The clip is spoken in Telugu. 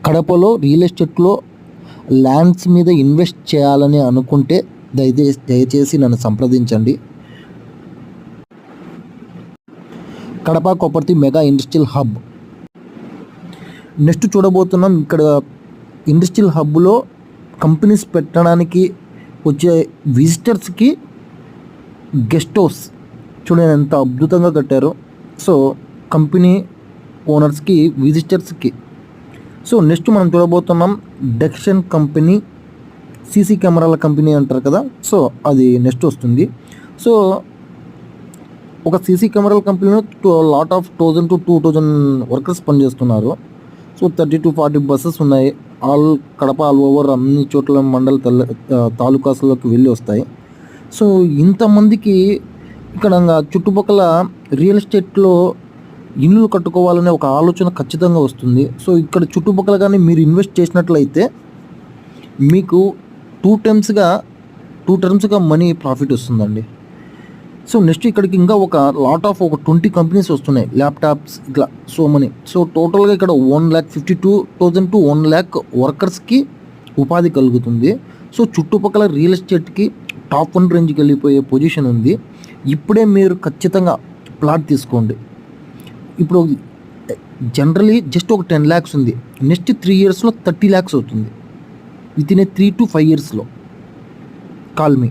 కడపలో రియల్ ఎస్టేట్లో ల్యాండ్స్ మీద ఇన్వెస్ట్ చేయాలని అనుకుంటే దయచేసి నన్ను సంప్రదించండి. Kadapa Kopparthi mega industrial hub. Next చూడబోతున్నాం. ఇక్కడ ఇండస్ట్రియల్ హబ్లో కంపెనీస్ పెట్టడానికి వచ్చే విజిటర్స్కి గెస్ట్ హౌస్ చూడండి ఎంత అద్భుతంగా కట్టారో. సో కంపెనీ ఓనర్స్కి, విజిటర్స్కి. సో నెక్స్ట్ మనం చూడబోతున్నాం డెక్షన్ కంపెనీ, సీసీ కెమెరాల కంపెనీ అంటారు కదా, సో అది నెక్స్ట్ వస్తుంది. సో ఒక సీసీ కెమెరాల కంపెనీలో లాట్ ఆఫ్ 1000 to 2000 వర్కర్స్ పనిచేస్తున్నారు. సో 30 to 40 బస్సెస్ ఉన్నాయి. కడప ఆల్ ఓవర్ అన్ని చోట్ల మండల తాలూకాస్లోకి వెళ్ళి వస్తాయి. సో ఇంతమందికి ఇక్కడ చుట్టుపక్కల రియల్ ఎస్టేట్లో ఇల్లు కట్టుకోవాలనే ఒక ఆలోచన ఖచ్చితంగా వస్తుంది. సో ఇక్కడ చుట్టుపక్కల కానీ మీరు ఇన్వెస్ట్ చేసినట్లయితే మీకు టూ టర్మ్స్గా మనీ ప్రాఫిట్ వస్తుందండి. సో నెక్స్ట్ ఇక్కడికి ఇంకా ఒక 20 కంపెనీస్ వస్తున్నాయి, ల్యాప్టాప్స్ ఇట్లా సో మనీ. సో టోటల్గా ఇక్కడ 1,52,000 to 1 lakh వర్కర్స్కి ఉపాధి కలుగుతుంది. సో చుట్టుపక్కల రియల్ ఎస్టేట్కి టాప్ 1 రేంజ్కి వెళ్ళిపోయే పొజిషన్ ఉంది. ఇప్పుడే మీరు ఖచ్చితంగా ప్లాట్ తీసుకోండి. ఇప్పుడు జనరలీ జస్ట్ ఒక 10 lakhs ఉంది, నెక్స్ట్ 3 yearsలో 30 lakhs అవుతుంది. విత్ ఇన్ 3 to 5 yearsలో. కాల్ మీ.